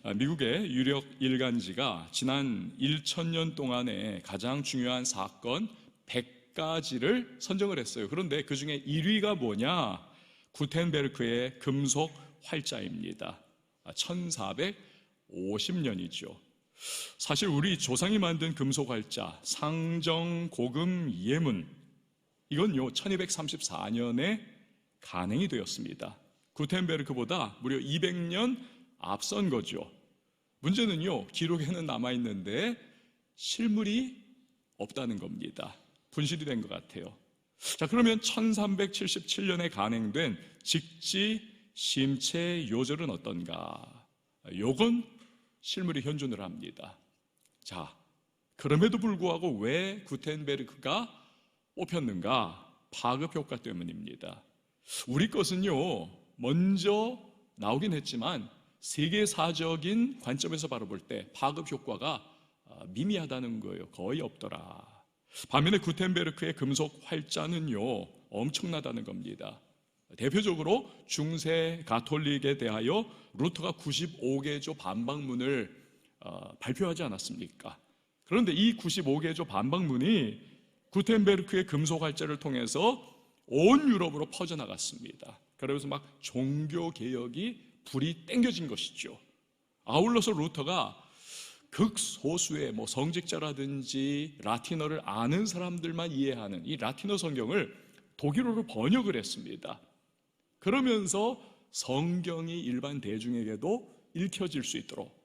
미국의 유력 일간지가 지난 1000년 동안의 가장 중요한 사건 100가지를 선정을 했어요. 그런데 그 중에 1위가 뭐냐? 구텐베르크의 금속 활자입니다. 1450년이죠. 사실 우리 조상이 만든 금속 활자 상정 고금 예문, 이건요 1234년에 간행이 되었습니다. 구텐베르크보다 무려 200년 앞선 거죠. 문제는요, 기록에는 남아있는데 실물이 없다는 겁니다. 분실이 된 것 같아요. 자, 그러면 1377년에 간행된 직지 심체 요절은 어떤가? 요건 실물이 현존을 합니다. 자, 그럼에도 불구하고 왜 구텐베르크가 뽑혔는가? 파급 효과 때문입니다. 우리 것은요, 먼저 나오긴 했지만 세계사적인 관점에서 바라볼 때 파급 효과가 미미하다는 거예요. 거의 없더라. 반면에 구텐베르크의 금속 활자는요 엄청나다는 겁니다. 대표적으로 중세 가톨릭에 대하여 루터가 95개조 반박문을 발표하지 않았습니까? 그런데 이 95개조 반박문이 구텐베르크의 금속 활자를 통해서 온 유럽으로 퍼져나갔습니다. 그러면서 막 종교개혁이 불이 땡겨진 것이죠. 아울러서 루터가 극소수의 성직자라든지 라틴어를 아는 사람들만 이해하는 이 라틴어 성경을 독일어로 번역을 했습니다. 그러면서 성경이 일반 대중에게도 읽혀질 수 있도록,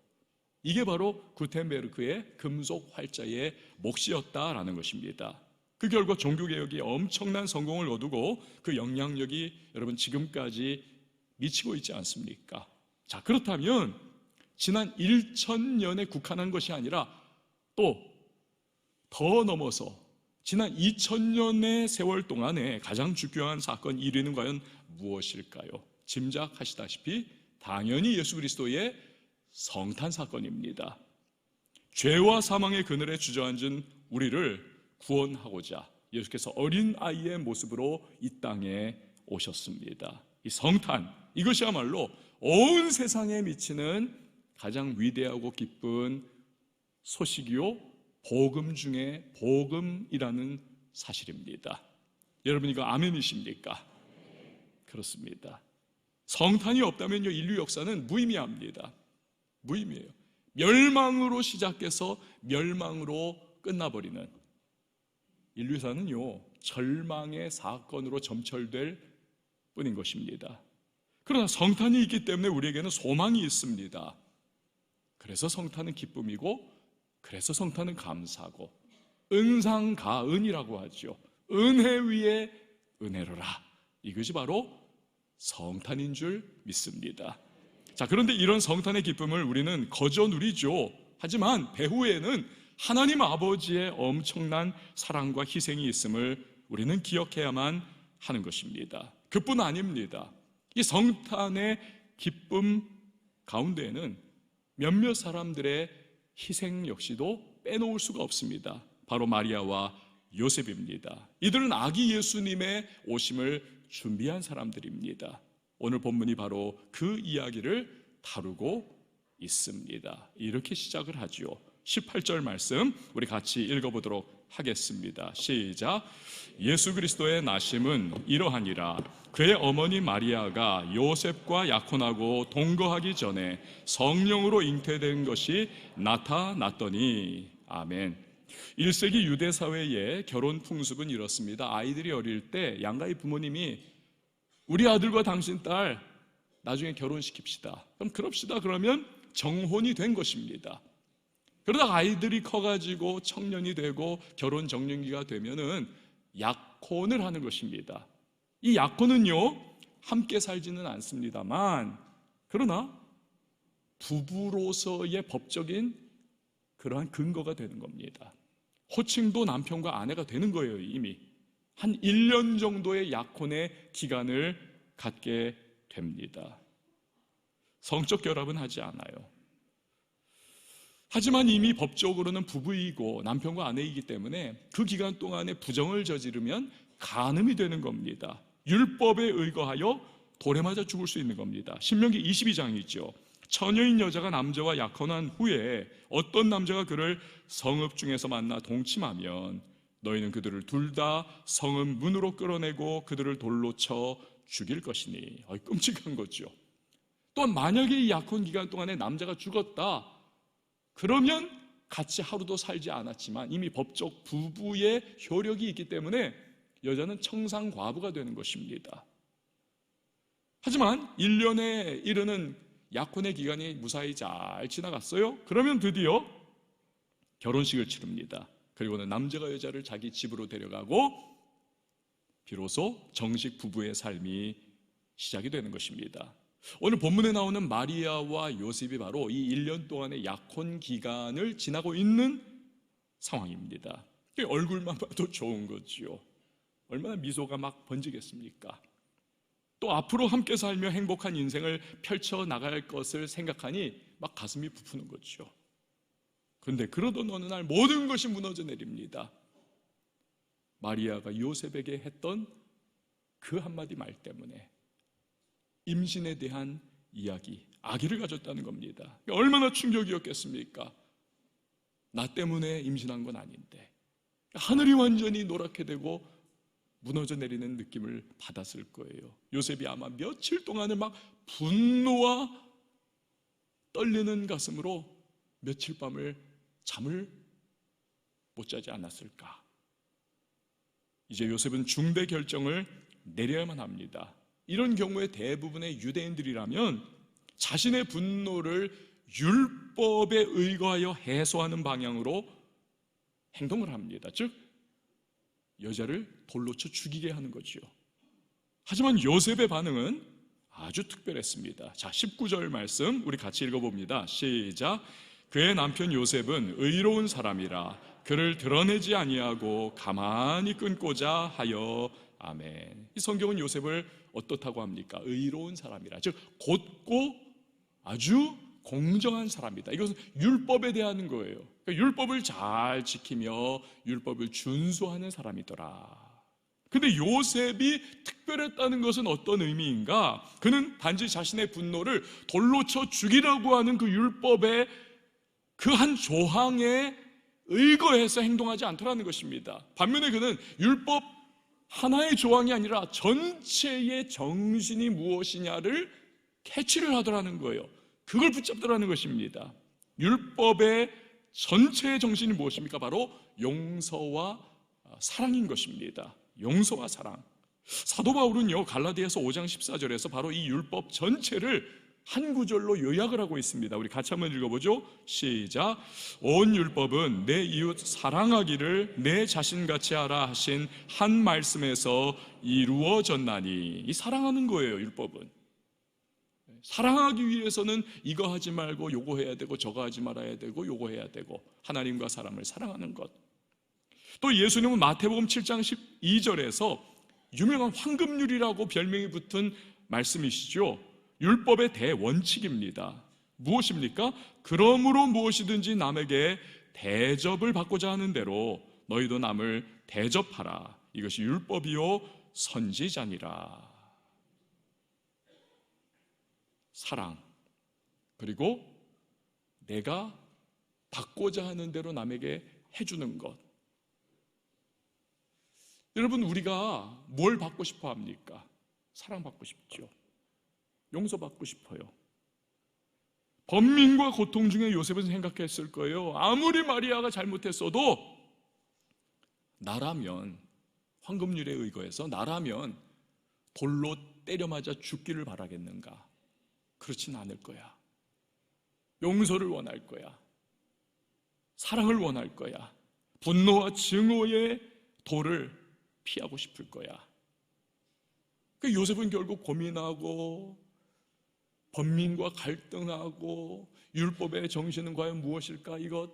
이게 바로 구텐베르크의 금속 활자의 몫이었다라는 것입니다. 그 결과 종교개혁이 엄청난 성공을 거두고 그 영향력이 여러분 지금까지 미치고 있지 않습니까? 자, 그렇다면 지난 1000년에 국한한 것이 아니라 또 더 넘어서 지난 2000년의 세월 동안에 가장 중요한 사건 1위는 과연 무엇일까요? 짐작하시다시피 당연히 예수 그리스도의 성탄 사건입니다. 죄와 사망의 그늘에 주저앉은 우리를 구원하고자 예수께서 어린 아이의 모습으로 이 땅에 오셨습니다. 이 성탄, 이것이야말로 온 세상에 미치는 가장 위대하고 기쁜 소식이요 복음 중에 복음이라는 사실입니다. 여러분 이거 아멘이십니까? 그렇습니다. 성탄이 없다면요 인류 역사는 무의미합니다. 무의미해요. 멸망으로 시작해서 멸망으로 끝나버리는 인류사는요 절망의 사건으로 점철될 뿐인 것입니다. 그러나 성탄이 있기 때문에 우리에게는 소망이 있습니다. 그래서 성탄은 기쁨이고, 그래서 성탄은 감사고, 은상가은이라고 하죠. 은혜 위에 은혜로라. 이것이 바로 성탄인 줄 믿습니다. 자, 그런데 이런 성탄의 기쁨을 우리는 거저 누리죠. 하지만 배후에는 하나님 아버지의 엄청난 사랑과 희생이 있음을 우리는 기억해야만 하는 것입니다. 그뿐 아닙니다. 이 성탄의 기쁨 가운데에는 몇몇 사람들의 희생 역시도 빼놓을 수가 없습니다. 바로 마리아와 요셉입니다. 이들은 아기 예수님의 오심을 준비한 사람들입니다. 오늘 본문이 바로 그 이야기를 다루고 있습니다. 이렇게 시작을 하죠. 18절 말씀 우리 같이 읽어보도록 하겠습니다. 시작. 예수 그리스도의 나심은 이러하니라. 그의 어머니 마리아가 요셉과 약혼하고 동거하기 전에 성령으로 잉태된 것이 나타났더니. 아멘. 1세기 유대 사회의 결혼 풍습은 이렇습니다. 아이들이 어릴 때 양가의 부모님이 우리 아들과 당신 딸 나중에 결혼시킵시다. 그럼 그럽시다. 그러면 정혼이 된 것입니다. 그러다가 아이들이 커가지고 청년이 되고 결혼 적령기가 되면은 약혼을 하는 것입니다. 이 약혼은요 함께 살지는 않습니다만, 그러나 부부로서의 법적인 그러한 근거가 되는 겁니다. 호칭도 남편과 아내가 되는 거예요. 이미 한 1년 정도의 약혼의 기간을 갖게 됩니다. 성적 결합은 하지 않아요. 하지만 이미 법적으로는 부부이고 남편과 아내이기 때문에 그 기간 동안에 부정을 저지르면 간음이 되는 겁니다. 율법에 의거하여 돌에 맞아 죽을 수 있는 겁니다. 신명기 22장이죠. 처녀인 여자가 남자와 약혼한 후에 어떤 남자가 그를 성읍 중에서 만나 동침하면 너희는 그들을 둘 다 성읍 문으로 끌어내고 그들을 돌로 쳐 죽일 것이니. 끔찍한 거죠. 또한 만약에 이 약혼 기간 동안에 남자가 죽었다 그러면 같이 하루도 살지 않았지만 이미 법적 부부의 효력이 있기 때문에 여자는 청산과부가 되는 것입니다. 하지만 1년에 이르는 약혼의 기간이 무사히 잘 지나갔어요. 그러면 드디어 결혼식을 치릅니다. 그리고는 남자가 여자를 자기 집으로 데려가고 비로소 정식 부부의 삶이 시작이 되는 것입니다. 오늘 본문에 나오는 마리아와 요셉이 바로 이 1년 동안의 약혼 기간을 지나고 있는 상황입니다. 얼굴만 봐도 좋은 거죠. 얼마나 미소가 막 번지겠습니까? 또 앞으로 함께 살며 행복한 인생을 펼쳐나갈 것을 생각하니 막 가슴이 부푸는 거죠. 그런데 그러던 어느 날 모든 것이 무너져 내립니다. 마리아가 요셉에게 했던 그 한마디 말 때문에 임신에 대한 이야기, 아기를 가졌다는 겁니다. 얼마나 충격이었겠습니까? 나 때문에 임신한 건 아닌데. 하늘이 완전히 노랗게 되고 무너져 내리는 느낌을 받았을 거예요. 요셉이 아마 며칠 동안을 막 분노와 떨리는 가슴으로 며칠 밤을 잠을 못 자지 않았을까. 이제 요셉은 중대 결정을 내려야만 합니다. 이런 경우에 대부분의 유대인들이라면 자신의 분노를 율법에 의거하여 해소하는 방향으로 행동을 합니다. 즉 여자를 돌로 쳐 죽이게 하는 거죠. 하지만 요셉의 반응은 아주 특별했습니다. 자, 19절 말씀 우리 같이 읽어봅니다. 시작. 그의 남편 요셉은 의로운 사람이라 그를 드러내지 아니하고 가만히 끊고자 하여. 아멘. 이 성경은 요셉을 어떻다고 합니까? 의로운 사람이라, 즉 곧고 아주 공정한 사람이다. 이것은 율법에 대한 거예요. 그러니까 율법을 잘 지키며 율법을 준수하는 사람이더라. 근데 요셉이 특별했다는 것은 어떤 의미인가? 그는 단지 자신의 분노를 돌로 쳐 죽이라고 하는 그 율법의 그 한 조항에 의거해서 행동하지 않더라는 것입니다. 반면에 그는 율법 하나의 조항이 아니라 전체의 정신이 무엇이냐를 캐치를 하더라는 거예요. 그걸 붙잡더라는 것입니다. 율법의 전체의 정신이 무엇입니까? 바로 용서와 사랑인 것입니다. 용서와 사랑. 사도 바울은요, 갈라디아서 5장 14절에서 바로 이 율법 전체를 한 구절로 요약을 하고 있습니다. 우리 같이 한번 읽어보죠. 시작. 온 율법은 내 이웃 사랑하기를 내 자신같이 하라 하신 한 말씀에서 이루어졌나니. 이 사랑하는 거예요, 율법은. 사랑하기 위해서는 이거 하지 말고 요거 해야 되고 저거 하지 말아야 되고 요거 해야 되고, 하나님과 사람을 사랑하는 것. 또 예수님은 마태복음 7장 12절에서 유명한 황금률이라고 별명이 붙은 말씀이시죠. 율법의 대원칙입니다. 무엇입니까? 그러므로 무엇이든지 남에게 대접을 받고자 하는 대로 너희도 남을 대접하라. 이것이 율법이요 선지자니라. 사랑, 그리고 내가 받고자 하는 대로 남에게 해주는 것. 여러분, 우리가 뭘 받고 싶어 합니까? 사랑받고 싶죠. 용서받고 싶어요. 번민과 고통 중에 요셉은 생각했을 거예요. 아무리 마리아가 잘못했어도 나라면, 황금률에 의거해서 나라면 돌로 때려 맞아 죽기를 바라겠는가? 그렇진 않을 거야. 용서를 원할 거야. 사랑을 원할 거야. 분노와 증오의 돌을 피하고 싶을 거야. 그러니까 요셉은 결국 고민하고 번민과 갈등하고 율법의 정신은 과연 무엇일까? 이것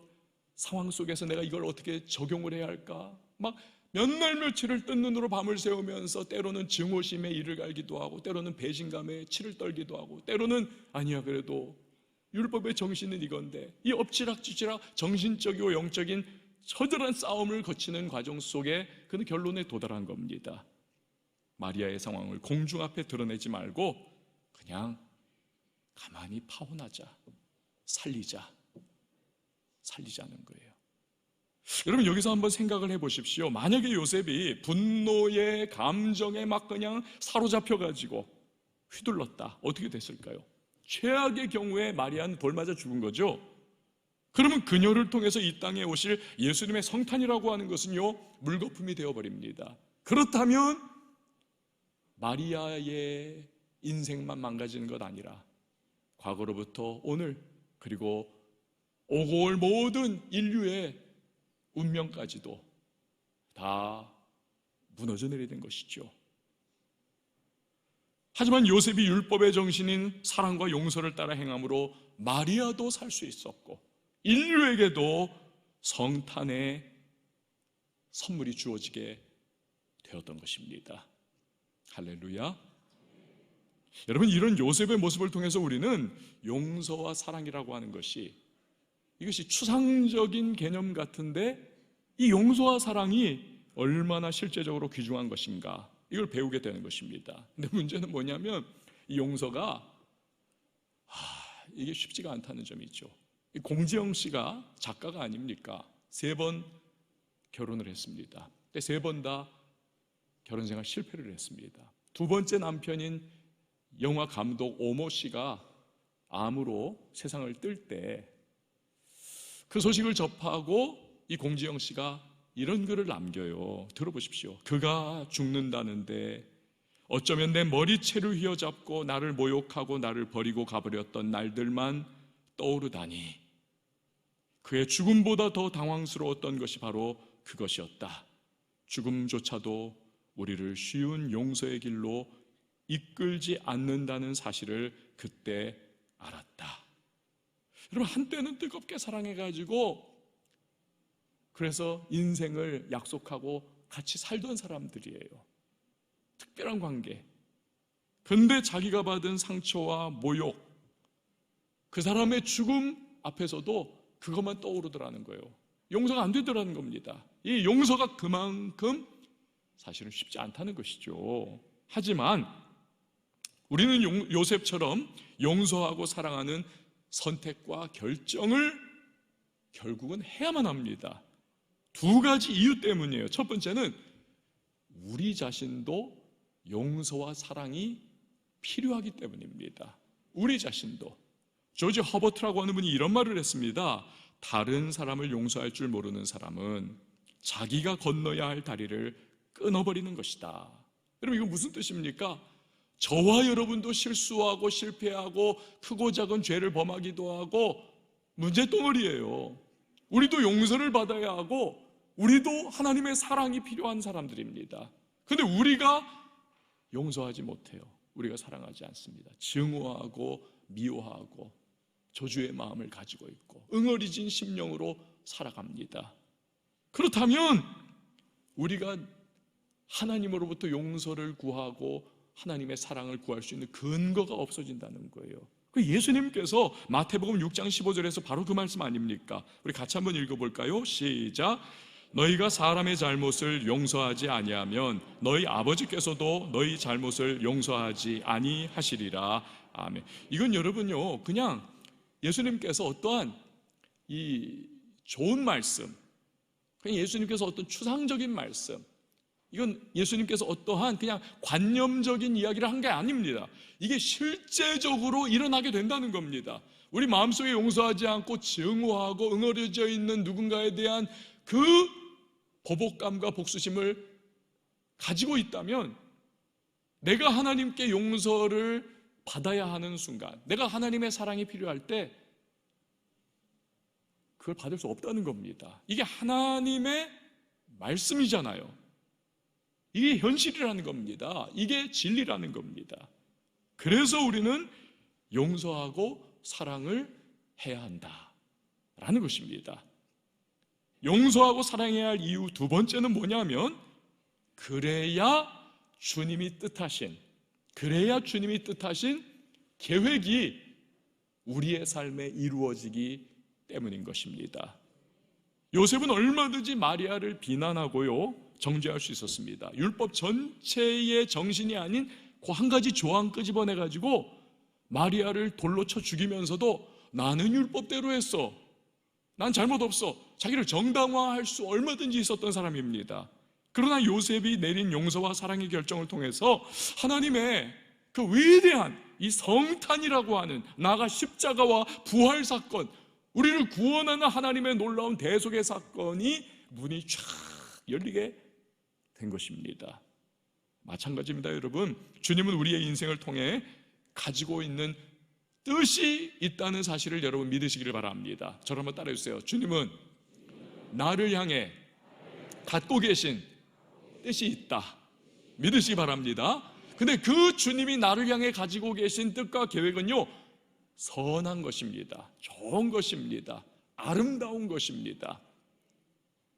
상황 속에서 내가 이걸 어떻게 적용을 해야 할까? 막 몇 날 며칠을 뜬 눈으로 밤을 새우면서 때로는 증오심에 이를 갈기도 하고, 때로는 배신감에 치를 떨기도 하고, 때로는 아니야 그래도 율법의 정신은 이건데, 이 엎치락뒤치락 정신적이고 영적인 처절한 싸움을 거치는 과정 속에 그는 결론에 도달한 겁니다. 마리아의 상황을 공중 앞에 드러내지 말고 그냥 가만히 파혼하자, 살리자는 거예요. 여러분, 여기서 한번 생각을 해보십시오. 만약에 요셉이 분노의 감정에 막 그냥 사로잡혀가지고 휘둘렀다, 어떻게 됐을까요? 최악의 경우에 마리아는 돌 맞아 죽은 거죠. 그러면 그녀를 통해서 이 땅에 오실 예수님의 성탄이라고 하는 것은요, 물거품이 되어버립니다. 그렇다면 마리아의 인생만 망가지는 것 아니라 과거로부터 오늘, 그리고 오고 올 모든 인류의 운명까지도 다 무너져 내리는 것이죠. 하지만 요셉이 율법의 정신인 사랑과 용서를 따라 행함으로 마리아도 살 수 있었고, 인류에게도 성탄의 선물이 주어지게 되었던 것입니다. 할렐루야. 여러분, 이런 요셉의 모습을 통해서 우리는 용서와 사랑이라고 하는 것이, 이것이 추상적인 개념 같은데 이 용서와 사랑이 얼마나 실제적으로 귀중한 것인가, 이걸 배우게 되는 것입니다. 근데 문제는 뭐냐면 이 용서가 이게 쉽지가 않다는 점이죠. 공지영 씨가 작가가 아닙니까? 3번 결혼을 했습니다. 3번 다 결혼생활 실패를 했습니다. 2번째 남편인 영화 감독 오모 씨가 암으로 세상을 뜰 때 그 소식을 접하고 이 공지영 씨가 이런 글을 남겨요. 들어보십시오. 그가 죽는다는데 어쩌면 내 머리채를 휘어잡고 나를 모욕하고 나를 버리고 가버렸던 날들만 떠오르다니, 그의 죽음보다 더 당황스러웠던 것이 바로 그것이었다. 죽음조차도 우리를 쉬운 용서의 길로 이끌지 않는다는 사실을 그때 알았다. 여러분, 한때는 뜨겁게 사랑해가지고 그래서 인생을 약속하고 같이 살던 사람들이에요. 특별한 관계. 근데 자기가 받은 상처와 모욕, 그 사람의 죽음 앞에서도 그것만 떠오르더라는 거예요. 용서가 안 되더라는 겁니다. 이 용서가 그만큼 사실은 쉽지 않다는 것이죠. 하지만 우리는 요셉처럼 용서하고 사랑하는 선택과 결정을 결국은 해야만 합니다. 2가지 이유 때문이에요. 첫 번째는 우리 자신도 용서와 사랑이 필요하기 때문입니다. 우리 자신도. 조지 허버트라고 하는 분이 이런 말을 했습니다. 다른 사람을 용서할 줄 모르는 사람은 자기가 건너야 할 다리를 끊어버리는 것이다. 여러분, 이건 무슨 뜻입니까? 저와 여러분도 실수하고 실패하고 크고 작은 죄를 범하기도 하고 문제덩어리예요. 우리도 용서를 받아야 하고 우리도 하나님의 사랑이 필요한 사람들입니다. 그런데 우리가 용서하지 못해요. 우리가 사랑하지 않습니다. 증오하고 미워하고 저주의 마음을 가지고 있고 응어리진 심령으로 살아갑니다. 그렇다면 우리가 하나님으로부터 용서를 구하고 하나님의 사랑을 구할 수 있는 근거가 없어진다는 거예요. 예수님께서 마태복음 6장 15절에서 바로 그 말씀 아닙니까? 우리 같이 한번 읽어볼까요? 시작. 너희가 사람의 잘못을 용서하지 아니하면 너희 아버지께서도 너희 잘못을 용서하지 아니하시리라. 아멘. 이건 여러분요, 그냥 예수님께서 어떠한 이 좋은 말씀, 그냥 예수님께서 어떤 추상적인 말씀, 이건 예수님께서 어떠한 그냥 관념적인 이야기를 한 게 아닙니다. 이게 실제적으로 일어나게 된다는 겁니다. 우리 마음속에 용서하지 않고 증오하고 응어려져 있는 누군가에 대한 그 보복감과 복수심을 가지고 있다면 내가 하나님께 용서를 받아야 하는 순간, 내가 하나님의 사랑이 필요할 때 그걸 받을 수 없다는 겁니다. 이게 하나님의 말씀이잖아요. 이게 현실이라는 겁니다. 이게 진리라는 겁니다. 그래서 우리는 용서하고 사랑을 해야 한다라는 것입니다. 용서하고 사랑해야 할 이유 2번째는 뭐냐면 그래야 주님이 뜻하신 계획이 우리의 삶에 이루어지기 때문인 것입니다. 요셉은 얼마든지 마리아를 비난하고요, 정죄할 수 있었습니다. 율법 전체의 정신이 아닌 그 한 가지 조항 끄집어내가지고 마리아를 돌로 쳐 죽이면서도 나는 율법대로 했어, 난 잘못 없어, 자기를 정당화할 수 얼마든지 있었던 사람입니다. 그러나 요셉이 내린 용서와 사랑의 결정을 통해서 하나님의 그 위대한 이 성탄이라고 하는, 나아가 십자가와 부활 사건, 우리를 구원하는 하나님의 놀라운 대속의 사건이 문이 쫙 열리게 된 것입니다. 마찬가지입니다. 여러분, 주님은 우리의 인생을 통해 가지고 있는 뜻이 있다는 사실을 여러분 믿으시기를 바랍니다. 저를 한번 따라해 주세요. 주님은 나를 향해 갖고 계신 뜻이 있다, 믿으시기 바랍니다. 근데 그 주님이 나를 향해 가지고 계신 뜻과 계획은요, 선한 것입니다. 좋은 것입니다. 아름다운 것입니다.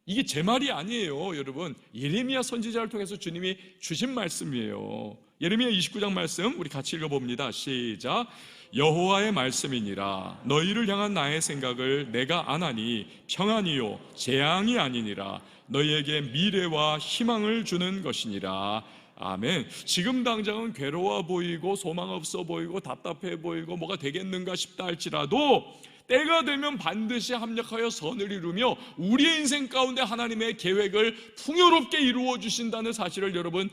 이게 제 말이 아니에요, 여러분. 예레미야 선지자를 통해서 주님이 주신 말씀이에요. 예레미야 29장 말씀 우리 같이 읽어봅니다. 시작. 여호와의 말씀이니라. 너희를 향한 나의 생각을 내가 아나니 평안이요 재앙이 아니니라. 너희에게 미래와 희망을 주는 것이니라. 아멘. 지금 당장은 괴로워 보이고 소망 없어 보이고 답답해 보이고 뭐가 되겠는가 싶다 할지라도 때가 되면 반드시 합력하여 선을 이루며 우리의 인생 가운데 하나님의 계획을 풍요롭게 이루어 주신다는 사실을 여러분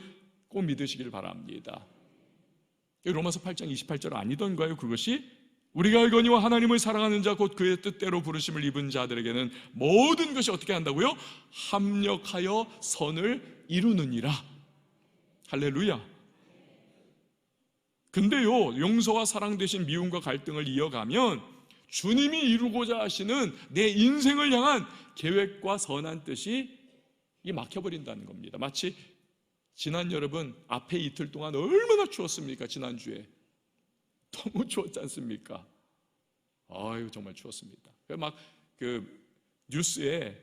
꼭 믿으시길 바랍니다. 로마서 8장 28절 아니던가요? 그것이 우리가 알거니와 하나님을 사랑하는 자 곧 그의 뜻대로 부르심을 입은 자들에게는 모든 것이 어떻게 한다고요? 합력하여 선을 이루느니라. 할렐루야. 근데요, 용서와 사랑 대신 미움과 갈등을 이어가면 주님이 이루고자 하시는 내 인생을 향한 계획과 선한 뜻이 이게 막혀버린다는 겁니다. 마치 지난 여러분 앞에 이틀 동안 얼마나 추웠습니까? 지난주에 너무 추웠지 않습니까? 아유, 정말 추웠습니다. 막 그 뉴스에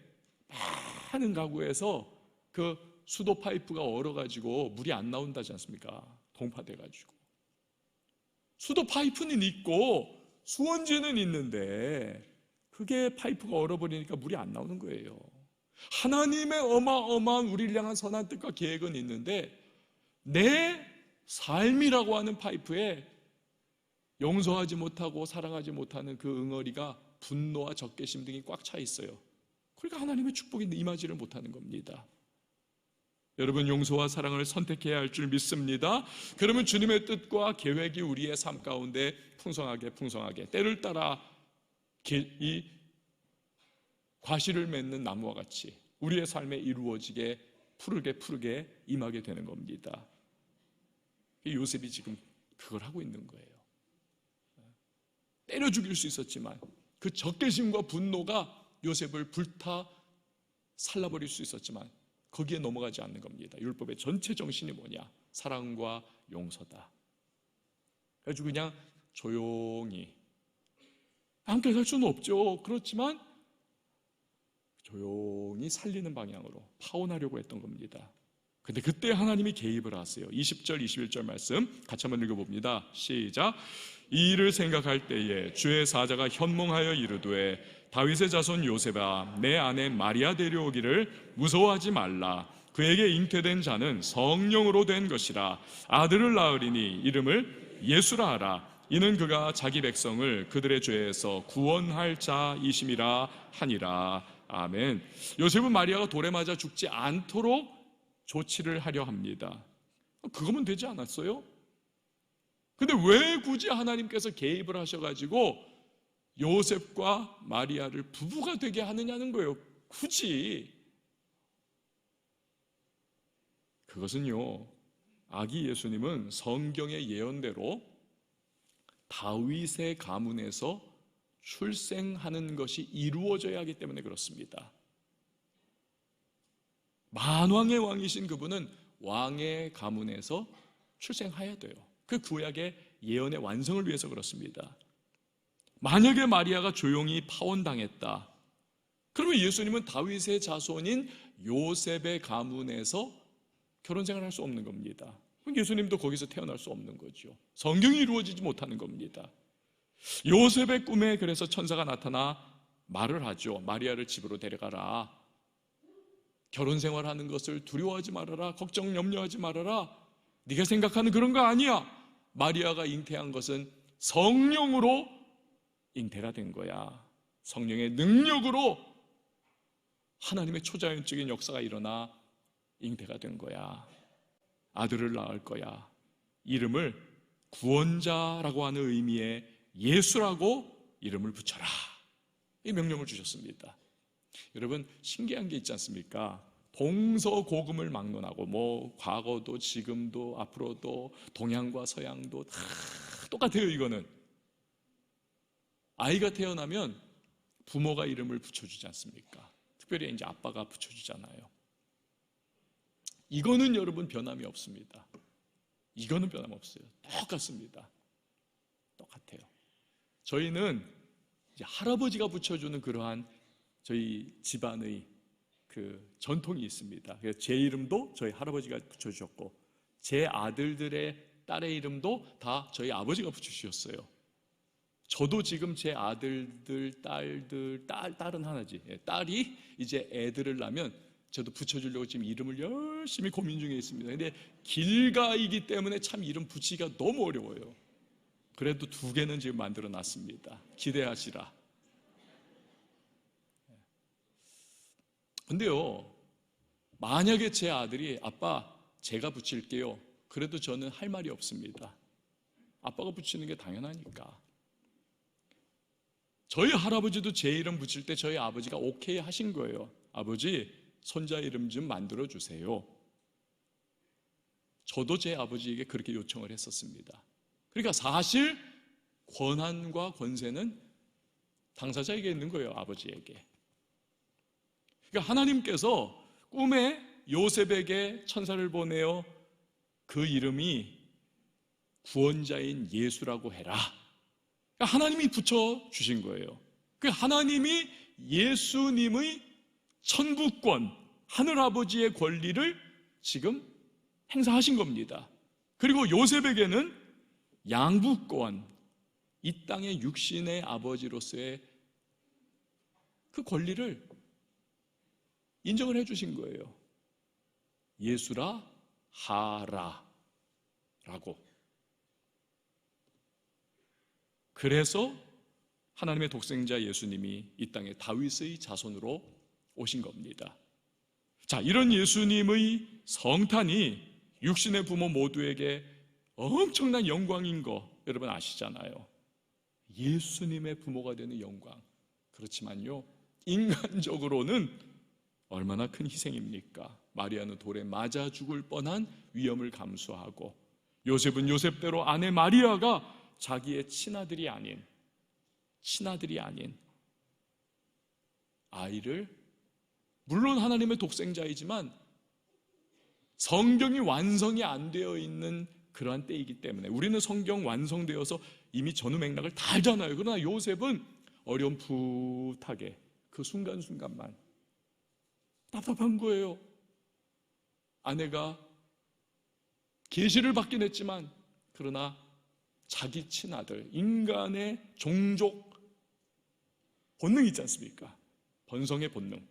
많은 가구에서 그 수도 파이프가 얼어가지고 물이 안 나온다지 않습니까? 동파돼가지고. 수도 파이프는 있고 수원지는 있는데 그게 파이프가 얼어버리니까 물이 안 나오는 거예요. 하나님의 어마어마한 우리를 향한 선한 뜻과 계획은 있는데 내 삶이라고 하는 파이프에 용서하지 못하고 사랑하지 못하는 그 응어리가 분노와 적개심 등이 꽉 차 있어요. 그러니까 하나님의 축복이 임하지를 못하는 겁니다. 여러분, 용서와 사랑을 선택해야 할 줄 믿습니다. 그러면 주님의 뜻과 계획이 우리의 삶 가운데 풍성하게 때를 따라 이 과실을 맺는 나무와 같이 우리의 삶에 이루어지게 푸르게 임하게 되는 겁니다. 요셉이 지금 그걸 하고 있는 거예요. 때려 죽일 수 있었지만 그 적개심과 분노가 요셉을 불타 살라버릴 수 있었지만 거기에 넘어가지 않는 겁니다. 율법의 전체 정신이 뭐냐? 사랑과 용서다. 그래가지고 그냥 조용히 함께 살 수는 없죠. 그렇지만 조용히 살리는 방향으로 파혼하려고 했던 겁니다. 근데 그때 하나님이 개입을 하세요. 20절 21절 말씀 같이 한번 읽어봅니다. 시작. 이 일을 생각할 때에 주의 사자가 현몽하여 이르되 다윗의 자손 요셉아, 내 아내 마리아 데려오기를 무서워하지 말라. 그에게 잉태된 자는 성령으로 된 것이라. 아들을 낳으리니 이름을 예수라 하라. 이는 그가 자기 백성을 그들의 죄에서 구원할 자이심이라 하니라. 아멘. 요셉은 마리아가 돌에 맞아 죽지 않도록 조치를 하려 합니다. 그거면 되지 않았어요? 근데 왜 굳이 하나님께서 개입을 하셔가지고 요셉과 마리아를 부부가 되게 하느냐는 거예요. 굳이. 그것은요, 아기 예수님은 성경의 예언대로 다윗의 가문에서 출생하는 것이 이루어져야 하기 때문에 그렇습니다. 만왕의 왕이신 그분은 왕의 가문에서 출생해야 돼요. 그 구약의 예언의 완성을 위해서 그렇습니다. 만약에 마리아가 조용히 파혼당했다, 그러면 예수님은 다윗의 자손인 요셉의 가문에서 결혼생활을 할 수 없는 겁니다. 그럼 예수님도 거기서 태어날 수 없는 거죠. 성경이 이루어지지 못하는 겁니다. 요셉의 꿈에 그래서 천사가 나타나 말을 하죠. 마리아를 집으로 데려가라. 결혼생활하는 것을 두려워하지 말아라. 걱정 염려하지 말아라. 네가 생각하는 그런 거 아니야. 마리아가 잉태한 것은 성령으로 잉태가 된 거야. 성령의 능력으로 하나님의 초자연적인 역사가 일어나 잉태가 된 거야. 아들을 낳을 거야. 이름을 구원자라고 하는 의미의 예수라고 이름을 붙여라. 이 명령을 주셨습니다. 여러분, 신기한 게 있지 않습니까? 동서고금을 막론하고 과거도 지금도 앞으로도 동양과 서양도 다 똑같아요. 이거는 아이가 태어나면 부모가 이름을 붙여주지 않습니까? 특별히 이제 아빠가 붙여주잖아요. 이거는 여러분 변함이 없습니다. 이거는 변함없어요. 똑같습니다. 똑같아요. 저희는 이제 할아버지가 붙여주는 그러한 저희 집안의 그 전통이 있습니다. 그래서 제 이름도 저희 할아버지가 붙여주셨고, 제 아들들의 딸의 이름도 다 저희 아버지가 붙여주셨어요. 저도 지금 제 아들들, 딸은 하나지. 딸이 이제 애들을 낳으면 저도 붙여주려고 지금 이름을 열심히 고민 중에 있습니다. 근데 길가이기 때문에 참 이름 붙이기가 너무 어려워요. 그래도 2개는 지금 만들어 놨습니다. 기대하시라. 근데요, 만약에 제 아들이 아빠 제가 붙일게요, 그래도 저는 할 말이 없습니다. 아빠가 붙이는 게 당연하니까. 저희 할아버지도 제 이름 붙일 때 저희 아버지가 오케이 하신 거예요. 아버지, 손자 이름 좀 만들어 주세요. 저도 제 아버지에게 그렇게 요청을 했었습니다. 그러니까 사실 권한과 권세는 당사자에게 있는 거예요. 아버지에게. 그러니까 하나님께서 꿈에 요셉에게 천사를 보내어 그 이름이 구원자인 예수라고 해라. 그러니까 하나님이 붙여주신 거예요. 그러니까 하나님이 예수님의 천부권, 하늘아버지의 권리를 지금 행사하신 겁니다. 그리고 요셉에게는 양부권, 이 땅의 육신의 아버지로서의 그 권리를 인정을 해주신 거예요. 예수라 하라 라고. 그래서 하나님의 독생자 예수님이 이 땅에 다윗의 자손으로 오신 겁니다. 자, 이런 예수님의 성탄이 육신의 부모 모두에게 엄청난 영광인 거 여러분 아시잖아요. 예수님의 부모가 되는 영광. 그렇지만요, 인간적으로는 얼마나 큰 희생입니까? 마리아는 돌에 맞아 죽을 뻔한 위험을 감수하고, 요셉은 요셉대로 아내 마리아가 자기의 친아들이 아닌 아이를, 물론 하나님의 독생자이지만 성경이 완성이 안 되어 있는 그러한 때이기 때문에, 우리는 성경 완성되어서 이미 전후 맥락을 다 알잖아요. 그러나 요셉은 어렴풋하게 그 순간순간만 답답한 거예요. 아내가 계시를 받긴 했지만, 그러나 자기 친아들, 인간의 종족 본능 있지 않습니까? 번성의 본능,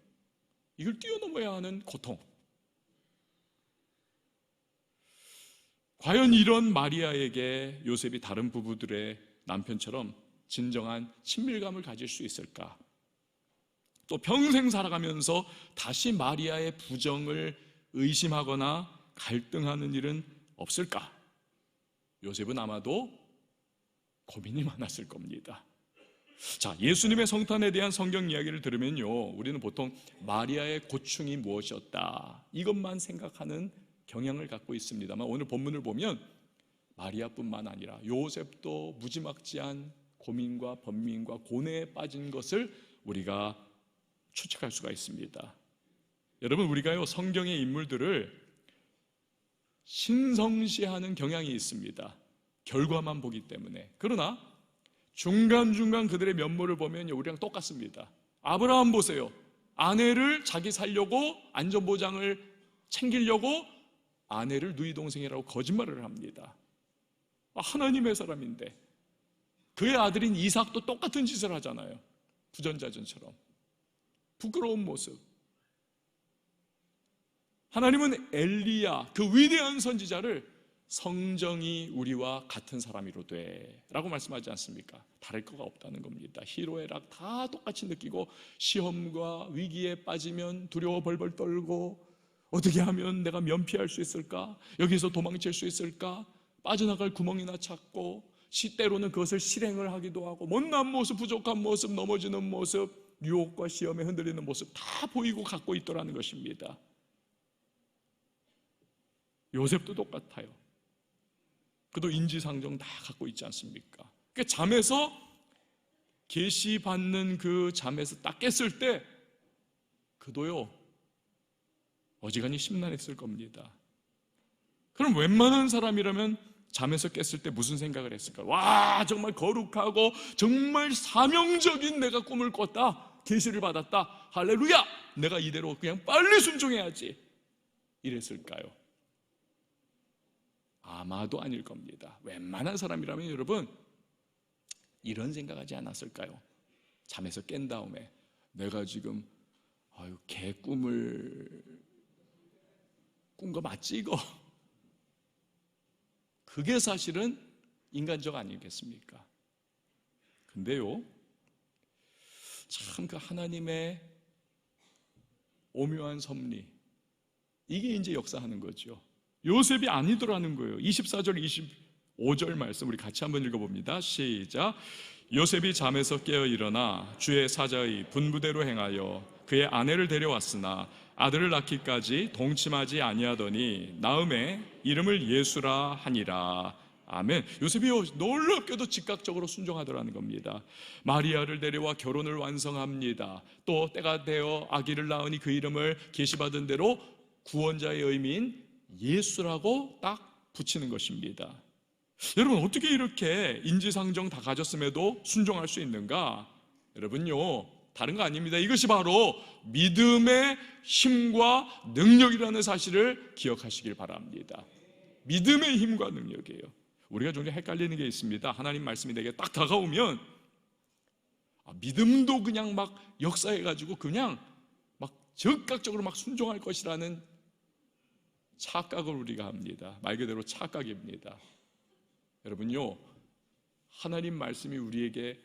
이걸 뛰어넘어야 하는 고통. 과연 이런 마리아에게 요셉이 다른 부부들의 남편처럼 진정한 친밀감을 가질 수 있을까? 또 평생 살아가면서 다시 마리아의 부정을 의심하거나 갈등하는 일은 없을까? 요셉은 아마도 고민이 많았을 겁니다. 자, 예수님의 성탄에 대한 성경 이야기를 들으면요, 우리는 보통 마리아의 고충이 무엇이었다, 이것만 생각하는 경향을 갖고 있습니다만, 오늘 본문을 보면 마리아뿐만 아니라 요셉도 무지막지한 고민과 번민과 고뇌에 빠진 것을 우리가 추측할 수가 있습니다. 여러분, 우리가요, 성경의 인물들을 신성시하는 경향이 있습니다. 결과만 보기 때문에. 그러나 중간중간 그들의 면모를 보면 우리랑 똑같습니다. 아브라함 보세요. 아내를 자기 살려고, 안전보장을 챙기려고 아내를 누이 동생이라고 거짓말을 합니다. 하나님의 사람인데. 그의 아들인 이삭도 똑같은 짓을 하잖아요. 부전자전처럼. 부끄러운 모습. 하나님은 엘리야, 그 위대한 선지자를 성정이 우리와 같은 사람이로되 라고 말씀하지 않습니까? 다를 거가 없다는 겁니다. 희로애락 다 똑같이 느끼고 시험과 위기에 빠지면 두려워 벌벌 떨고 어떻게 하면 내가 면피할 수 있을까? 여기서 도망칠 수 있을까? 빠져나갈 구멍이나 찾고 때로는 그것을 실행을 하기도 하고 못난 모습, 부족한 모습, 넘어지는 모습, 유혹과 시험에 흔들리는 모습 다 보이고 갖고 있더라는 것입니다. 요셉도 똑같아요. 그도 인지상정 다 갖고 있지 않습니까? 그러니까 잠에서 계시받는 그 잠에서 딱 깼을 때 그도요 어지간히 심란했을 겁니다. 그럼 웬만한 사람이라면 잠에서 깼을 때 무슨 생각을 했을까? 와, 정말 거룩하고 정말 사명적인 내가 꿈을 꿨다, 계시를 받았다, 할렐루야, 내가 이대로 그냥 빨리 순종해야지 이랬을까요? 아마도 아닐 겁니다. 웬만한 사람이라면 여러분 이런 생각하지 않았을까요? 잠에서 깬 다음에 내가 지금 개 꿈을 꾼 거 맞지 이거? 그게 사실은 인간적 아니겠습니까? 근데요 참 그 하나님의 오묘한 섭리, 이게 이제 역사하는 거죠. 요셉이 아니더라는 거예요. 24절 25절 말씀 우리 같이 한번 읽어봅니다. 시작. 요셉이 잠에서 깨어 일어나 주의 사자의 분부대로 행하여 그의 아내를 데려왔으나 아들을 낳기까지 동침하지 아니하더니 나음에 이름을 예수라 하니라. 아멘. 요셉이 놀랍게도 즉각적으로 순종하더라는 겁니다. 마리아를 데려와 결혼을 완성합니다. 또 때가 되어 아기를 낳으니 그 이름을 계시받은 대로 구원자의 의미인 예수라고 딱 붙이는 것입니다. 여러분 어떻게 이렇게 인지상정 다 가졌음에도 순종할 수 있는가? 여러분요 다른 거 아닙니다. 이것이 바로 믿음의 힘과 능력이라는 사실을 기억하시길 바랍니다. 믿음의 힘과 능력이에요. 우리가 종종 헷갈리는 게 있습니다. 하나님 말씀이 내게 딱 다가오면 믿음도 그냥 막 역사해가지고 그냥 막 즉각적으로 막 순종할 것이라는 착각을 우리가 합니다. 말 그대로 착각입니다. 여러분요 하나님 말씀이 우리에게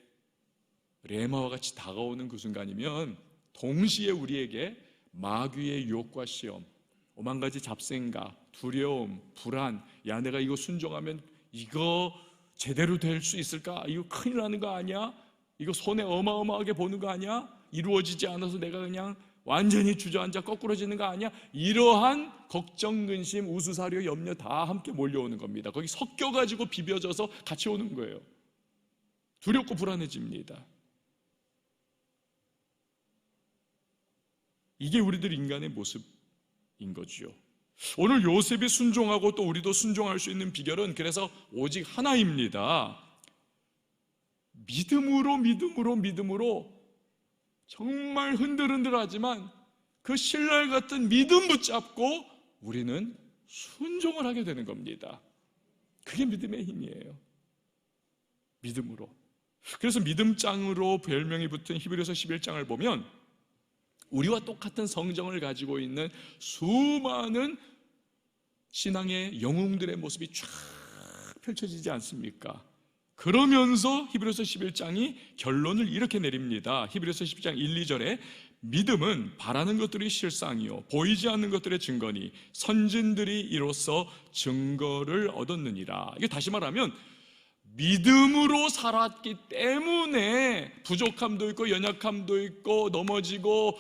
레마와 같이 다가오는 그 순간이면 동시에 우리에게 마귀의 유혹과 시험, 오만 가지 잡생각, 두려움, 불안, 야 내가 이거 순종하면 이거 제대로 될 수 있을까? 이거 큰일 나는 거 아니야? 이거 손해 어마어마하게 보는 거 아니야? 이루어지지 않아서 내가 그냥 완전히 주저앉아 거꾸러지는 거 아니야? 이러한 걱정, 근심, 우수사려, 염려 다 함께 몰려오는 겁니다. 거기 섞여가지고 비벼져서 같이 오는 거예요. 두렵고 불안해집니다. 이게 우리들 인간의 모습인 거죠. 오늘 요셉이 순종하고 또 우리도 순종할 수 있는 비결은 그래서 오직 하나입니다. 믿음으로 정말 흔들흔들하지만 그 신랄 같은 믿음 붙잡고 우리는 순종을 하게 되는 겁니다. 그게 믿음의 힘이에요. 믿음으로. 그래서 믿음장으로 별명이 붙은 히브리서 11장을 보면 우리와 똑같은 성정을 가지고 있는 수많은 신앙의 영웅들의 모습이 쫙 펼쳐지지 않습니까? 그러면서 히브리서 11장이 결론을 이렇게 내립니다. 히브리서 10장 1, 2절에 믿음은 바라는 것들이 실상이요 보이지 않는 것들의 증거니 선진들이 이로써 증거를 얻었느니라. 이게 다시 말하면 믿음으로 살았기 때문에 부족함도 있고 연약함도 있고 넘어지고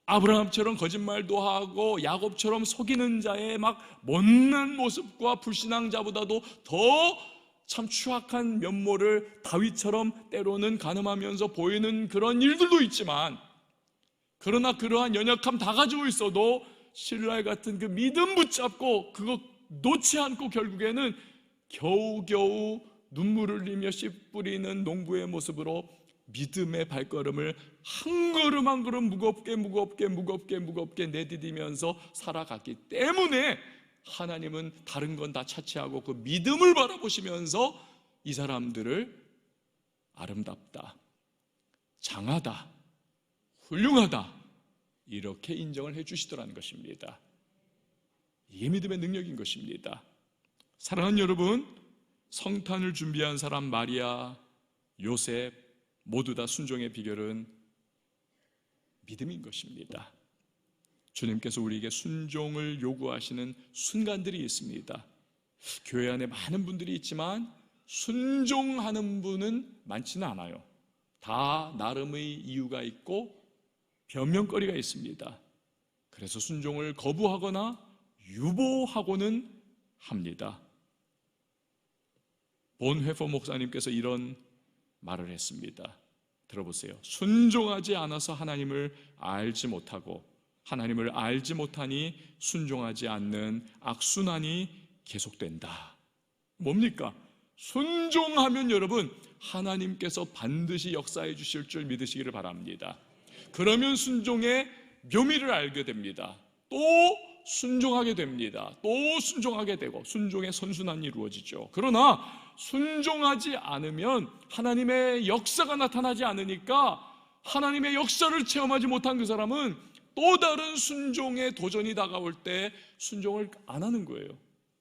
아브라함처럼 거짓말도 하고 야곱처럼 속이는 자의 막 못난 모습과 불신앙자보다도 더 참 추악한 면모를 다윗처럼 때로는 가늠하면서 보이는 그런 일들도 있지만 그러나 그러한 연약함 다 가지고 있어도 신랄 같은 그 믿음 붙잡고 그거 놓지 않고 결국에는 겨우겨우 눈물을 흘리며 씨 뿌리는 농부의 모습으로 믿음의 발걸음을 한 걸음 한 걸음 무겁게 내디디면서 살아갔기 때문에 하나님은 다른 건 다 차치하고 그 믿음을 바라보시면서 이 사람들을 아름답다, 장하다, 훌륭하다 이렇게 인정을 해 주시더라는 것입니다. 이게 믿음의 능력인 것입니다. 사랑하는 여러분, 성탄을 준비한 사람 마리아, 요셉 모두 다 순종의 비결은 믿음인 것입니다. 주님께서 우리에게 순종을 요구하시는 순간들이 있습니다. 교회 안에 많은 분들이 있지만 순종하는 분은 많지는 않아요. 다 나름의 이유가 있고 변명거리가 있습니다. 그래서 순종을 거부하거나 유보하고는 합니다. 본회포 목사님께서 이런 말을 했습니다. 들어보세요. 순종하지 않아서 하나님을 알지 못하고 하나님을 알지 못하니 순종하지 않는 악순환이 계속된다. 뭡니까? 순종하면 여러분 하나님께서 반드시 역사해 주실 줄 믿으시기를 바랍니다. 그러면 순종의 묘미를 알게 됩니다. 또 순종하게 됩니다. 또 순종하게 되고 순종의 선순환이 이루어지죠. 그러나 순종하지 않으면 하나님의 역사가 나타나지 않으니까 하나님의 역사를 체험하지 못한 그 사람은 또 다른 순종의 도전이 다가올 때 순종을 안 하는 거예요.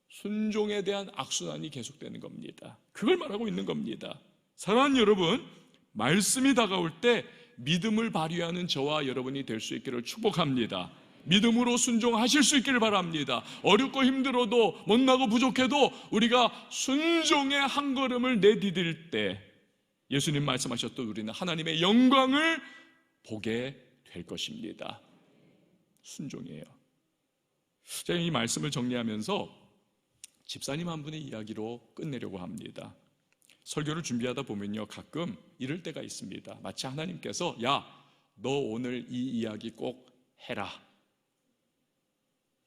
순종에 대한 악순환이 계속되는 겁니다. 그걸 말하고 있는 겁니다. 사랑하는 여러분, 말씀이 다가올 때 믿음을 발휘하는 저와 여러분이 될 수 있기를 축복합니다. 믿음으로 순종하실 수 있기를 바랍니다. 어렵고 힘들어도 못나고 부족해도 우리가 순종의 한 걸음을 내디딜 때 예수님 말씀하셨던 우리는 하나님의 영광을 보게 될 것입니다. 순종이에요. 제가 이 말씀을 정리하면서 집사님 한 분의 이야기로 끝내려고 합니다. 설교를 준비하다 보면요, 가끔 이럴 때가 있습니다. 마치 하나님께서 야, 너 오늘 이 이야기 꼭 해라.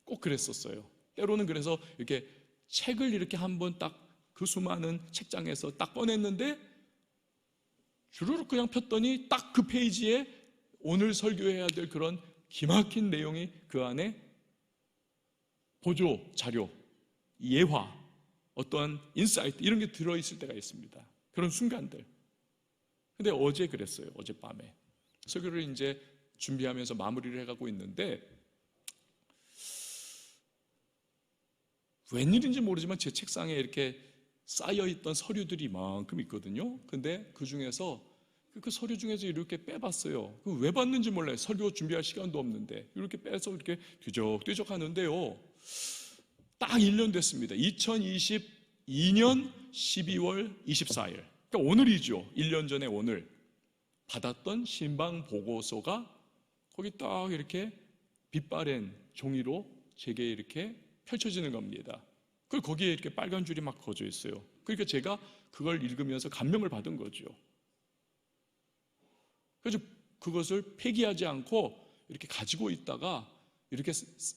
꼭 그랬었어요. 때로는 그래서 이렇게 책을 이렇게 한번 딱 그 수많은 책장에서 딱 꺼냈는데 주르륵 그냥 폈더니 딱 그 페이지에 오늘 설교해야 될 그런 기막힌 내용이 그 안에 보조 자료, 예화, 어떠한 인사이트 이런 게 들어있을 때가 있습니다. 그런 순간들. 근데 어제 그랬어요. 어젯밤에 설교를 이제 준비하면서 마무리를 해가고 있는데 웬일인지 모르지만 제 책상에 이렇게 쌓여있던 서류들이 이만큼 있거든요. 근데 그 중에서 그 서류 중에서 이렇게 빼봤어요. 왜 봤는지 몰라요. 설교 준비할 시간도 없는데 이렇게 빼서 이렇게 뒤적뒤적 하는데요, 딱 1년 됐습니다. 2022년 12월 24일, 그러니까 오늘이죠. 1년 전에 오늘 받았던 신방 보고서가 거기 딱 이렇게 빛바랜 종이로 제게 이렇게 펼쳐지는 겁니다. 그리고 거기에 이렇게 빨간 줄이 막 그어져 있어요. 그러니까 제가 그걸 읽으면서 감명을 받은 거죠. 그래서 그것을 폐기하지 않고 이렇게 가지고 있다가 이렇게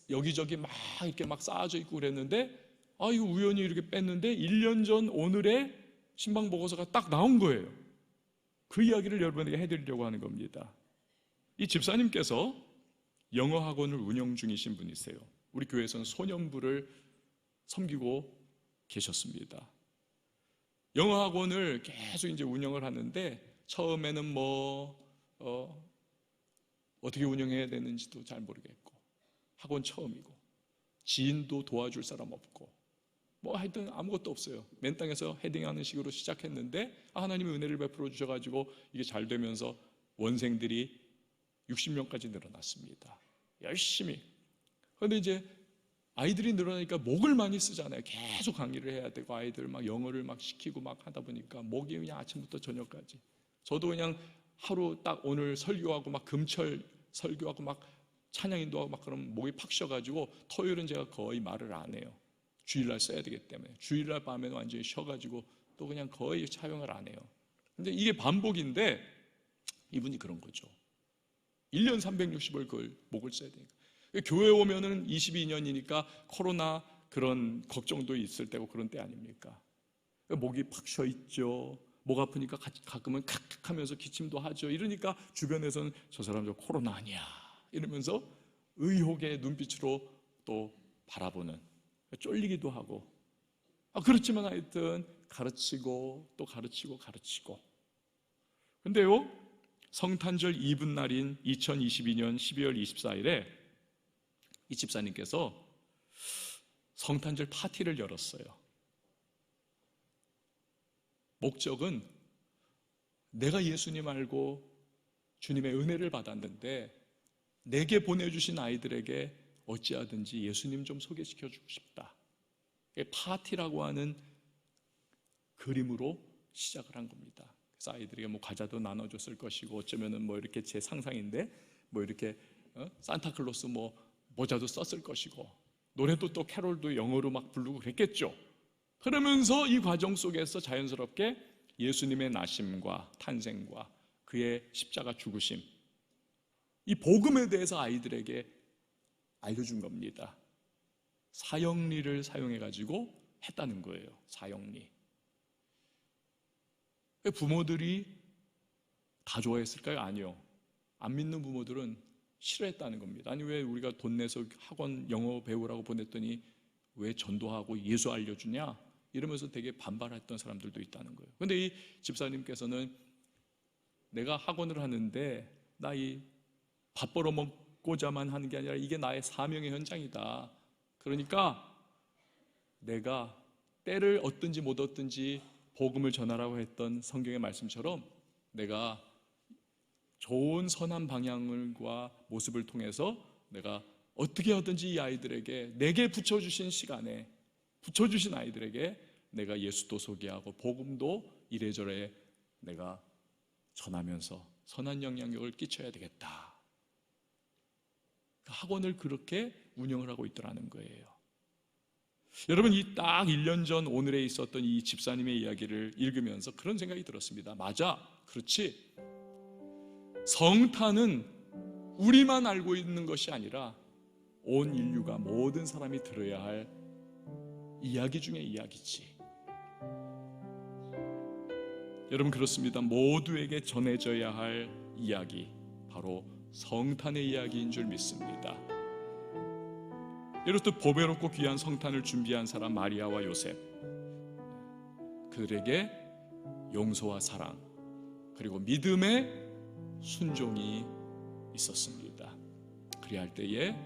여기저기 막 이렇게 막 쌓아져 있고 그랬는데, 이거 우연히 이렇게 뺐는데 1년 전 오늘의 신방 보고서가 딱 나온 거예요. 그 이야기를 여러분에게 해드리려고 하는 겁니다. 이 집사님께서 영어 학원을 운영 중이신 분이세요. 우리 교회에서는 소년부를 섬기고 계셨습니다. 영어 학원을 계속 이제 운영을 하는데 처음에는 어떻게 운영해야 되는지도 잘 모르겠고 학원 처음이고 지인도 도와줄 사람 없고 하여튼 아무것도 없어요. 맨 땅에서 헤딩하는 식으로 시작했는데 하나님의 은혜를 베풀어 주셔가지고 이게 잘 되면서 원생들이 60명까지 늘어났습니다. 열심히. 그런데 이제 아이들이 늘어나니까 목을 많이 쓰잖아요. 계속 강의를 해야 되고 아이들 막 영어를 막 시키고 막 하다 보니까 목이 그냥 아침부터 저녁까지. 저도 그냥 하루 딱 오늘 설교하고 막 금철 설교하고 막 찬양인도하고 막 그럼 목이 팍 쉬어가지고 토요일은 제가 거의 말을 안 해요. 주일날 써야 되기 때문에. 주일날 밤에는 완전히 쉬어가지고 또 그냥 거의 촬영을 안 해요. 근데 이게 반복인데 이분이 그런 거죠. 1년 360일 그걸 목을 써야 되니까. 교회 오면은 22년이니까 코로나 그런 걱정도 있을 때고 그런 때 아닙니까? 목이 팍 쉬어 있죠. 목 아프니까 가끔은 칵칵 하면서 기침도 하죠. 이러니까 주변에서는 저 사람 저 코로나 아니야 이러면서 의혹의 눈빛으로 또 바라보는, 쫄리기도 하고. 그렇지만 하여튼 가르치고 또 가르치고. 근데요, 성탄절 이브날인 2022년 12월 24일에 이 집사님께서 성탄절 파티를 열었어요. 목적은 내가 예수님 알고 주님의 은혜를 받았는데 내게 보내주신 아이들에게 어찌하든지 예수님 좀 소개시켜 주고 싶다. 파티라고 하는 그림으로 시작을 한 겁니다. 그래서 아이들에게 뭐 과자도 나눠줬을 것이고, 어쩌면은 뭐 이렇게 제 상상인데 뭐 이렇게 산타클로스 뭐 모자도 썼을 것이고, 노래도 또 캐롤도 영어로 막 부르고 그랬겠죠. 그러면서 이 과정 속에서 자연스럽게 예수님의 나심과 탄생과 그의 십자가 죽으심, 이 복음에 대해서 아이들에게 알려준 겁니다. 사형리를 사용해가지고 했다는 거예요. 사형리. 부모들이 다 좋아했을까요? 아니요. 안 믿는 부모들은 싫어했다는 겁니다. 아니, 왜 우리가 돈 내서 학원 영어 배우라고 보냈더니 왜 전도하고 예수 알려주냐? 이러면서 되게 반발했던 사람들도 있다는 거예요. 그런데 이 집사님께서는 내가 학원을 하는데 나 이 밥 벌어먹고자만 하는 게 아니라 이게 나의 사명의 현장이다. 그러니까 내가 때를 얻든지 못 얻든지 복음을 전하라고 했던 성경의 말씀처럼 내가 좋은 선한 방향과 모습을 통해서 내가 어떻게 하든지 이 아이들에게 내게 붙여주신 시간에 붙여주신 아이들에게 내가 예수도 소개하고 복음도 이래저래 내가 전하면서 선한 영향력을 끼쳐야 되겠다. 학원을 그렇게 운영을 하고 있더라는 거예요. 여러분, 이 딱 1년 전 오늘에 있었던 이 집사님의 이야기를 읽으면서 그런 생각이 들었습니다. 맞아, 그렇지. 성탄은 우리만 알고 있는 것이 아니라 온 인류가 모든 사람이 들어야 할 이야기 중에 이야기지. 여러분, 그렇습니다. 모두에게 전해져야 할 이야기, 바로 성탄의 이야기인 줄 믿습니다. 이렇듯 보배롭고 귀한 성탄을 준비한 사람 마리아와 요셉, 그들에게 용서와 사랑 그리고 믿음의 순종이 있었습니다. 그리할 때에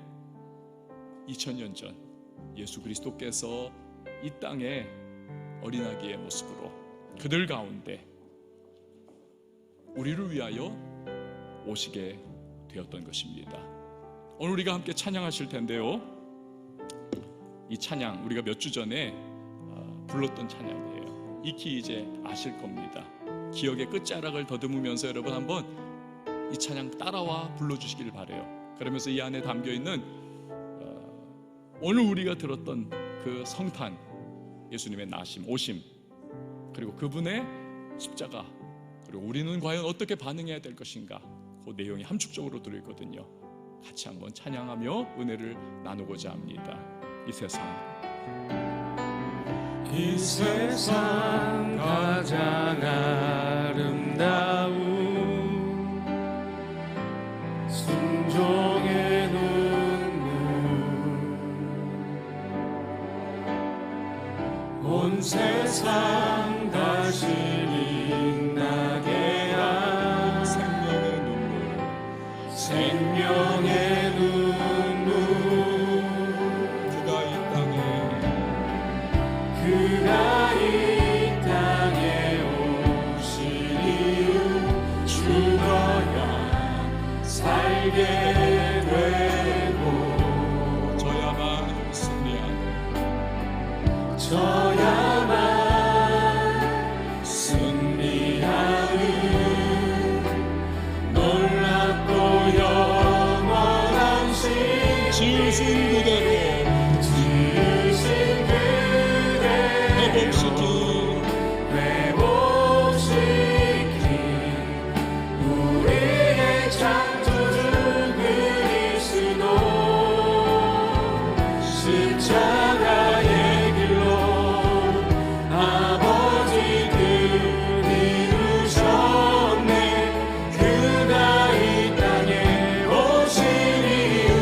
2000년 전 예수 그리스도께서 이 땅에 어린아기의 모습으로 그들 가운데 우리를 위하여 오시게 되었던 것입니다. 오늘 우리가 함께 찬양하실 텐데요, 이 찬양 우리가 몇 주 전에 불렀던 찬양이에요. 익히 이제 아실 겁니다. 기억의 끝자락을 더듬으면서 여러분 한번 이 찬양 따라와 불러주시길 바라요. 그러면서 이 안에 담겨있는 오늘 우리가 들었던 그 성탄, 예수님의 나심, 오심, 그리고 그분의 십자가, 그리고 우리는 과연 어떻게 반응해야 될 것인가, 그 내용이 함축적으로 들어있거든요. 같이 한번 찬양하며 은혜를 나누고자 합니다. 이 세상 가장 아름다운 순종의 눈물, 온 세상 다시 빛나게 한 생명의 눈물, 그가 이 땅에 오신 이유, 죽어야 살게 되고 저야만 승리하는 놀랍고 영원한 신, 지으신 그대로 회복시킨 우리의 창조주 그리스도, 십자가의 길로 아버지 뜻 이루셨네. 그가 이 땅에 오신 이유,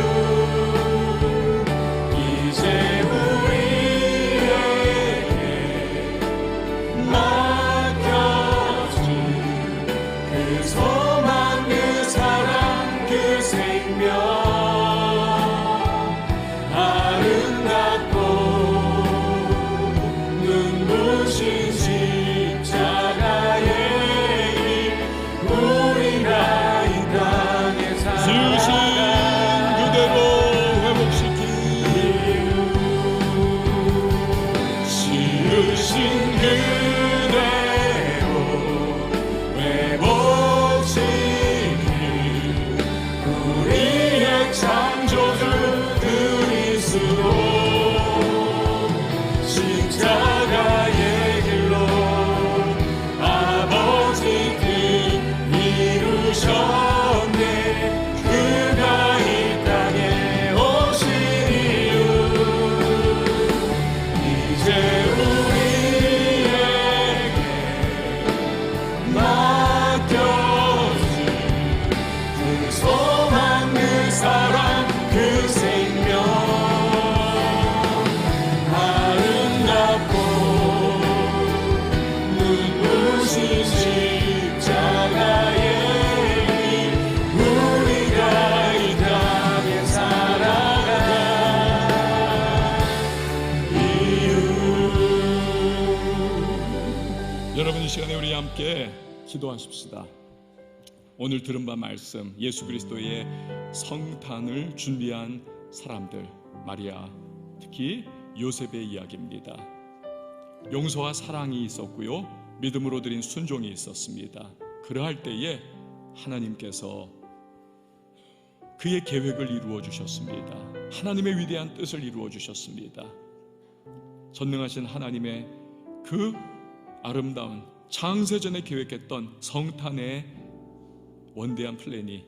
여러분, 이 시간에 우리 함께 기도하십시다. 오늘 들은 바 말씀, 예수 그리스도의 성탄을 준비한 사람들, 마리아, 특히 요셉의 이야기입니다. 용서와 사랑이 있었고요, 믿음으로 드린 순종이 있었습니다. 그러할 때에 하나님께서 그의 계획을 이루어 주셨습니다. 하나님의 위대한 뜻을 이루어 주셨습니다. 전능하신 하나님의 그 아름다운 창세전에 계획했던 성탄의 원대한 플랜이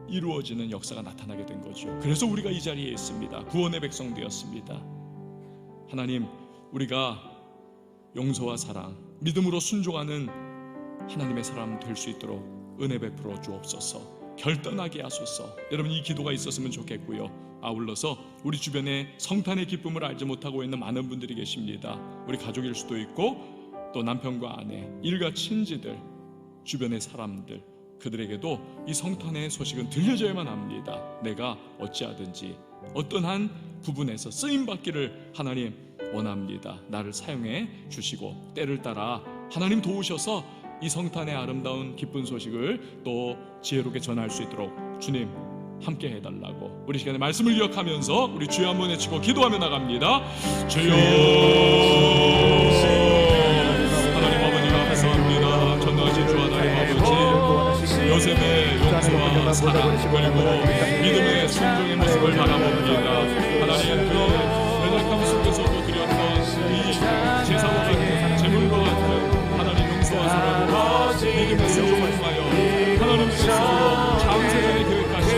이루어지는 역사가 나타나게 된 거죠. 그래서 우리가 이 자리에 있습니다. 구원의 백성 되었습니다. 하나님, 우리가 용서와 사랑, 믿음으로 순종하는 하나님의 사람 될 수 있도록 은혜 베풀어 주옵소서. 결단하게 하소서. 여러분, 이 기도가 있었으면 좋겠고요. 아울러서 우리 주변에 성탄의 기쁨을 알지 못하고 있는 많은 분들이 계십니다. 우리 가족일 수도 있고, 또 남편과 아내, 일가 친지들, 주변의 사람들, 그들에게도 이 성탄의 소식은 들려져야만 합니다. 내가 어찌하든지 어떤 한 부분에서 쓰임받기를 하나님 원합니다. 나를 사용해 주시고 때를 따라 하나님 도우셔서 이 성탄의 아름다운 기쁜 소식을 또 지혜롭게 전할 수 있도록 주님 함께 해달라고, 우리 시간에 말씀을 기억하면서 우리 주여 한번 외치고 기도하며 나갑니다. 주여, 하나님 아버지 감사합니다. 전능하신 주 하나님 아버지, 요셉의 용서와 사랑 그리고 믿음의 순종의 모습을 바라봅니다. 하나님, 그 연약함 속에서도 드렸던 이 제사와 같은 제물과 같은 하나님 용서와 사랑과 믿음의 순종을 통하여 하나님 스스로 창세전에 계획하신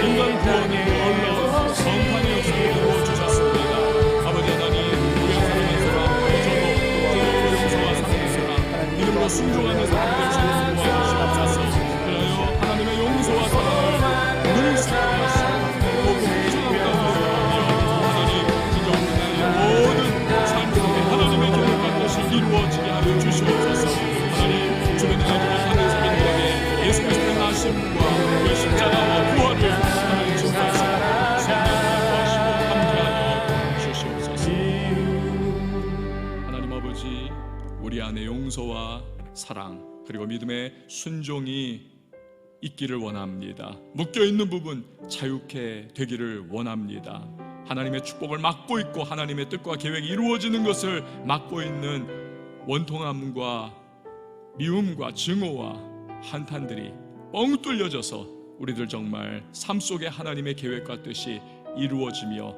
인간 구원의 놀라운 성탄의 역사를 이루어 주셨습니다. 아버지 하나님, 우리 한 사람 한 사람, 저도 용서와 사랑의 사랑, 믿음으로 순종하는 사람 될 수 있는 도와주시옵소서. 그래요, 하나님의 용서와 사랑을 늘 생각하시고 복음 부정함 가운데 하나님, 진정 우리나라의 모든 삶 속에 하나님의 계획과 뜻이 이루어지게 하여 주시옵소서. 하나님, 주변에 알지 못하는 사람들에게 예수 그리스도의 나심과 그 십자가와 부활을 하나님 증거하시고 성령을 도와주시고 함께하여 주시옵소서. 하나님 아버지, 우리 안에 용서와 사랑 그리고 믿음의 순종이 있기를 원합니다. 묶여있는 부분 자유케 되기를 원합니다. 하나님의 축복을 막고 있고 하나님의 뜻과 계획이 이루어지는 것을 막고 있는 원통함과 미움과 증오와 한탄들이 뻥 뚫려져서 우리들 정말 삶 속에 하나님의 계획과 뜻이 이루어지며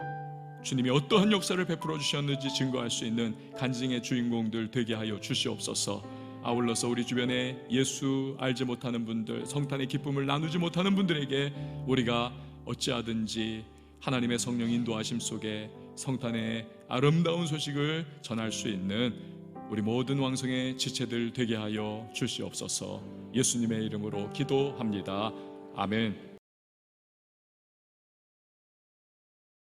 주님이 어떠한 역사를 베풀어 주셨는지 증거할 수 있는 간증의 주인공들 되게 하여 주시옵소서. 아울러서 우리 주변에 예수 알지 못하는 분들, 성탄의 기쁨을 나누지 못하는 분들에게 우리가 어찌하든지 하나님의 성령 인도하심 속에 성탄의 아름다운 소식을 전할 수 있는 우리 모든 왕성의 지체들 되게 하여 주시옵소서. 예수님의 이름으로 기도합니다. 아멘.